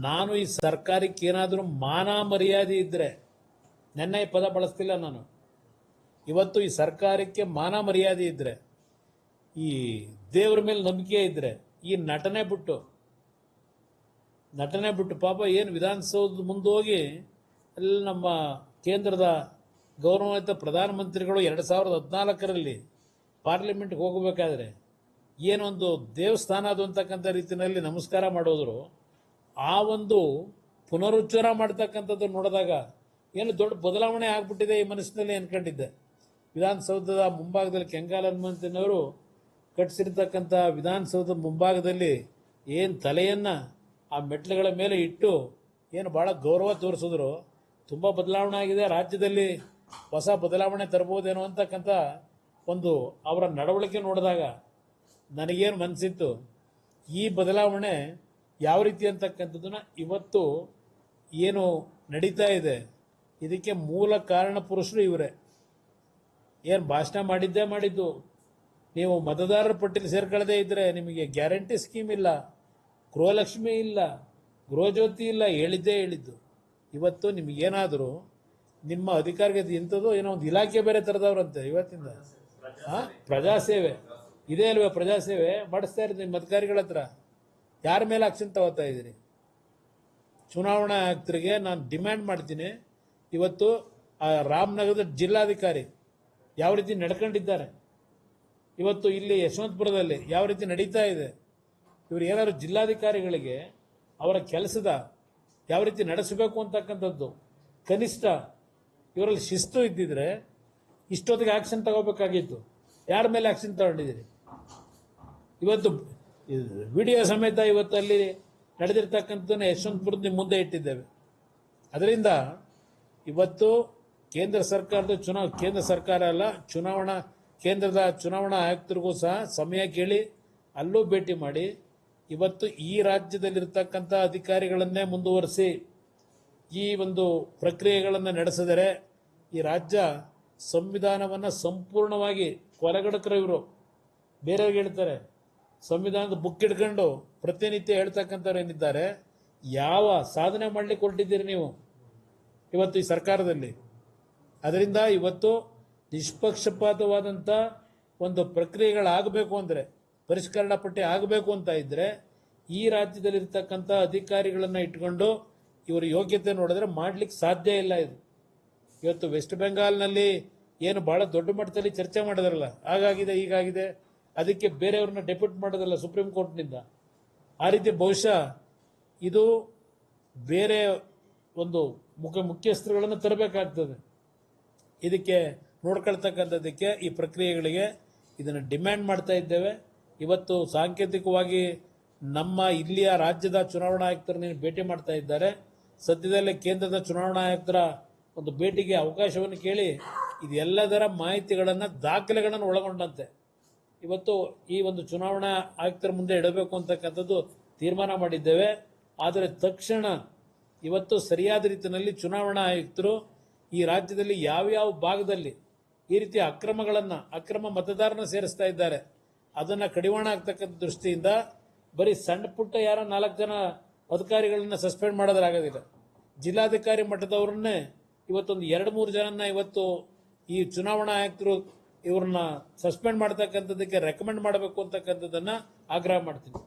ನಾನು ಈ ಸರ್ಕಾರಕ್ಕೆ ಏನಾದರೂ ಮಾನ ಮರ್ಯಾದೆ ಇದ್ರೆ, ನೆನ್ನೆ ಈ ಪದ ಬಳಸ್ತಿಲ್ಲ ನಾನು, ಇವತ್ತು ಈ ಸರ್ಕಾರಕ್ಕೆ ಮಾನ ಮರ್ಯಾದೆ ಇದ್ರೆ, ಈ ದೇವರ ಮೇಲೆ ನಂಬಿಕೆ ಇದ್ರೆ, ಈ ನಟನೆ ಬಿಟ್ಟು ಪಾಪ ಏನು ವಿಧಾನಸೌಧದ ಮುಂದೋಗಿ ಅಲ್ಲಿ ನಮ್ಮ ಕೇಂದ್ರದ ಗೌರವಾನ್ವಿತ ಪ್ರಧಾನಮಂತ್ರಿಗಳು 2014ರಲ್ಲಿ ಪಾರ್ಲಿಮೆಂಟ್ಗೆ ಹೋಗಬೇಕಾದ್ರೆ ಏನೊಂದು ದೇವಸ್ಥಾನ ಅದು ಅಂತಕ್ಕಂಥ ರೀತಿಯಲ್ಲಿ ನಮಸ್ಕಾರ ಮಾಡೋದ್ರು, ಆ ಒಂದು ಪುನರುಚ್ಚಾರ ಮಾಡ್ತಕ್ಕಂಥದ್ದು ನೋಡಿದಾಗ ಏನು ದೊಡ್ಡ ಬದಲಾವಣೆ ಆಗ್ಬಿಟ್ಟಿದೆ ಈ ಮನಸ್ಸಿನಲ್ಲಿ ಅನ್ಕೊಂಡಿದ್ದೆ. ವಿಧಾನಸೌಧದ ಮುಂಭಾಗದಲ್ಲಿ ಕೆಂಗಾಲ್ ಹನುಮಂತನವರು ಕಟ್ಟಿಸಿರ್ತಕ್ಕಂಥ ವಿಧಾನಸೌಧದ ಮುಂಭಾಗದಲ್ಲಿ ಏನು ತಲೆಯನ್ನು ಆ ಮೆಟ್ಲುಗಳ ಮೇಲೆ ಇಟ್ಟು ಏನು ಭಾಳ ಗೌರವ ತೋರಿಸಿದ್ರು. ತುಂಬ ಬದಲಾವಣೆ ಆಗಿದೆ, ರಾಜ್ಯದಲ್ಲಿ ಹೊಸ ಬದಲಾವಣೆ ತರಬಹುದೇನೋ ಅಂತಕ್ಕಂಥ ಒಂದು ಅವರ ನಡವಳಿಕೆ ನೋಡಿದಾಗ ನನಗೇನು ಮನಸ್ಸಿತ್ತು, ಈ ಬದಲಾವಣೆ ಯಾವ ರೀತಿ ಅಂತಕ್ಕಂಥದ್ದನ್ನ ಇವತ್ತು ಏನು ನಡೀತಾ ಇದೆ ಇದಕ್ಕೆ ಮೂಲ ಕಾರಣ ಪುರುಷರು ಇವರೇ. ಏನು ಭಾಷಣ ಮಾಡಿದ್ದು, ನೀವು ಮತದಾರರ ಪಟ್ಟಿಯಲ್ಲಿ ಸೇರ್ಕೊಳ್ಳದೇ ಇದ್ದರೆ ನಿಮಗೆ ಗ್ಯಾರಂಟಿ ಸ್ಕೀಮ್ ಇಲ್ಲ, ಗೃಹಲಕ್ಷ್ಮಿ ಇಲ್ಲ, ಗೃಹಜ್ಯೋತಿ ಇಲ್ಲ, ಹೇಳಿದ್ದು. ಇವತ್ತು ನಿಮಗೇನಾದರೂ ನಿಮ್ಮ ಅಧಿಕಾರಿಗೆ ಇಂಥದ್ದು ಏನೋ ಒಂದು ಇಲಾಖೆ ಬೇರೆ ತರದವ್ರಂತೆ ಇವತ್ತಿಂದ. ಪ್ರಜಾಸೇವೆ ಇದೇ ಅಲ್ವೇ, ಪ್ರಜಾಸೇವೆ ಮಾಡಿಸ್ತಾ ಇರೋದು ನಿಮ್ಮ ಅಧಿಕಾರಿಗಳ ಹತ್ರ. ಯಾರ ಮೇಲೆ ಆಕ್ಷನ್ ತಗೋತಾ ಇದ್ದೀರಿ? ಚುನಾವಣಾ ಆಯುಕ್ತರಿಗೆ ನಾನು ಡಿಮ್ಯಾಂಡ್ ಮಾಡ್ತೀನಿ, ಇವತ್ತು ಆ ರಾಮನಗರದ ಜಿಲ್ಲಾಧಿಕಾರಿ ಯಾವ ರೀತಿ ನಡ್ಕೊಂಡಿದ್ದಾರೆ, ಇವತ್ತು ಇಲ್ಲಿ ಯಶವಂತಪುರದಲ್ಲಿ ಯಾವ ರೀತಿ ನಡೀತಾ ಇದೆ, ಇವರು ಏನಾದ್ರು ಜಿಲ್ಲಾಧಿಕಾರಿಗಳಿಗೆ ಅವರ ಕೆಲಸದ ಯಾವ ರೀತಿ ನಡೆಸಬೇಕು ಅಂತಕ್ಕಂಥದ್ದು ಕನಿಷ್ಠ ಇವರಲ್ಲಿ ಶಿಸ್ತು ಇದ್ದಿದ್ರೆ ಇಷ್ಟೊತ್ತಿಗೆ ಆಕ್ಷನ್ ತಗೋಬೇಕಾಗಿತ್ತು. ಯಾರ ಮೇಲೆ ಆಕ್ಷನ್ ತಗೊಂಡಿದ್ದೀರಿ? ಇವತ್ತು ವಿಡಿಯೋ ಸಮೇತ ಇವತ್ತು ಅಲ್ಲಿ ನಡೆದಿರ್ತಕ್ಕಂಥದ್ದನ್ನು ಯಶವಂತಪುರದ ಮುಂದೆ ಇಟ್ಟಿದ್ದೇವೆ. ಅದರಿಂದ ಇವತ್ತು ಕೇಂದ್ರ ಸರ್ಕಾರ ಅಲ್ಲ, ಕೇಂದ್ರದ ಚುನಾವಣಾ ಆಯುಕ್ತರಿಗೂ ಸಹ ಸಮಯ ಕೇಳಿ ಅಲ್ಲೂ ಭೇಟಿ ಮಾಡಿ ಇವತ್ತು ಈ ರಾಜ್ಯದಲ್ಲಿರ್ತಕ್ಕಂಥ ಅಧಿಕಾರಿಗಳನ್ನೇ ಮುಂದುವರಿಸಿ ಈ ಒಂದು ಪ್ರಕ್ರಿಯೆಗಳನ್ನು ನಡೆಸಿದರೆ ಈ ರಾಜ್ಯ ಸಂವಿಧಾನವನ್ನು ಸಂಪೂರ್ಣವಾಗಿ ಕೊಲೆಗಡಕರು ಇವರು. ಬೇರೆಯವ್ರಿಗೆ ಹೇಳ್ತಾರೆ, ಸಂವಿಧಾನದ ಬುಕ್ ಹಿಡ್ಕೊಂಡು ಪ್ರತಿನಿತ್ಯ ಹೇಳ್ತಕ್ಕಂಥವ್ರು ಏನಿದ್ದಾರೆ, ಯಾವ ಸಾಧನೆ ಮಾಡಲಿಕ್ಕೆ ಹೊರಟಿದ್ದೀರಿ ನೀವು ಇವತ್ತು ಈ ಸರ್ಕಾರದಲ್ಲಿ? ಅದರಿಂದ ಇವತ್ತು ನಿಷ್ಪಕ್ಷಪಾತವಾದಂಥ ಒಂದು ಪ್ರಕ್ರಿಯೆಗಳಾಗಬೇಕು ಅಂದರೆ, ಪರಿಷ್ಕರಣಾ ಪಟ್ಟಿ ಆಗಬೇಕು ಅಂತ ಇದ್ದರೆ ಈ ರಾಜ್ಯದಲ್ಲಿರ್ತಕ್ಕಂಥ ಅಧಿಕಾರಿಗಳನ್ನು ಇಟ್ಕೊಂಡು ಇವರ ಯೋಗ್ಯತೆ ನೋಡಿದ್ರೆ ಮಾಡಲಿಕ್ಕೆ ಸಾಧ್ಯ ಇಲ್ಲ. ಇದು ಇವತ್ತು ವೆಸ್ಟ್ ಬೆಂಗಾಲ್ನಲ್ಲಿ ಏನು ಭಾಳ ದೊಡ್ಡ ಮಟ್ಟದಲ್ಲಿ ಚರ್ಚೆ ಮಾಡಿದ್ರಲ್ಲ, ಹಾಗಾಗಿದೆ ಹೀಗಾಗಿದೆ, ಅದಕ್ಕೆ ಬೇರೆಯವ್ರನ್ನ ಡೆಪ್ಯೂಟ್ ಮಾಡೋದಲ್ಲ ಸುಪ್ರೀಂ ಕೋರ್ಟ್ನಿಂದ. ಆ ರೀತಿ ಬಹುಶಃ ಇದು ಬೇರೆ ಒಂದು ಮುಖ್ಯಸ್ಥರುಗಳನ್ನು ತರಬೇಕಾಗ್ತದೆ. ಇದಕ್ಕೆ ನೋಡ್ಕೊಳ್ತಕ್ಕಂಥದ್ದಕ್ಕೆ ಈ ಪ್ರಕ್ರಿಯೆಗಳಿಗೆ ಇದನ್ನು ಡಿಮ್ಯಾಂಡ್ ಮಾಡ್ತಾ ಇದ್ದೇವೆ. ಇವತ್ತು ಸಾಂಕೇತಿಕವಾಗಿ ನಮ್ಮ ಇಲ್ಲಿಯ ರಾಜ್ಯದ ಚುನಾವಣಾ ಆಯುಕ್ತರನ್ನು ಭೇಟಿ ಮಾಡ್ತಾ ಇದ್ದಾರೆ. ಸದ್ಯದಲ್ಲೇ ಕೇಂದ್ರದ ಚುನಾವಣಾ ಆಯುಕ್ತರ ಒಂದು ಭೇಟಿಗೆ ಅವಕಾಶವನ್ನು ಕೇಳಿ ಇದೆಲ್ಲದರ ಮಾಹಿತಿಗಳನ್ನು, ದಾಖಲೆಗಳನ್ನು ಒಳಗೊಂಡಂತೆ ಇವತ್ತು ಈ ಒಂದು ಚುನಾವಣಾ ಆಯುಕ್ತರ ಮುಂದೆ ಇಡಬೇಕು ಅಂತಕ್ಕಂಥದ್ದು ತೀರ್ಮಾನ ಮಾಡಿದ್ದೇವೆ. ಆದರೆ ತಕ್ಷಣ ಇವತ್ತು ಸರಿಯಾದ ರೀತಿಯಲ್ಲಿ ಚುನಾವಣಾ ಆಯುಕ್ತರು ಈ ರಾಜ್ಯದಲ್ಲಿ ಯಾವ್ಯಾವ ಭಾಗದಲ್ಲಿ ಈ ರೀತಿಯ ಅಕ್ರಮ ಮತದಾರನ ಸೇರಿಸ್ತಾ ಇದ್ದಾರೆ ಅದನ್ನು ಕಡಿವಾಣ ಆಗ್ತಕ್ಕಂಥ ದೃಷ್ಟಿಯಿಂದ ಬರೀ ಸಣ್ಣ ಪುಟ್ಟ 4 ಜನ ಅಧಿಕಾರಿಗಳನ್ನ ಸಸ್ಪೆಂಡ್ ಮಾಡೋದ್ರಾಗೋದಿಲ್ಲ. ಜಿಲ್ಲಾಧಿಕಾರಿ ಮಟ್ಟದವ್ರನ್ನೇ ಇವತ್ತೊಂದು 2-3 ಜನನ್ನ ಇವತ್ತು ಈ ಚುನಾವಣಾ ಆಯುಕ್ತರು ಇವ್ರನ್ನ ಸಸ್ಪೆಂಡ್ ಮಾಡ್ತಕ್ಕಂಥದ್ದಕ್ಕೆ ರೆಕಮೆಂಡ್ ಮಾಡಬೇಕು ಅಂತಕ್ಕಂಥದ್ದನ್ನ ಆಗ್ರಹ ಮಾಡ್ತೀನಿ.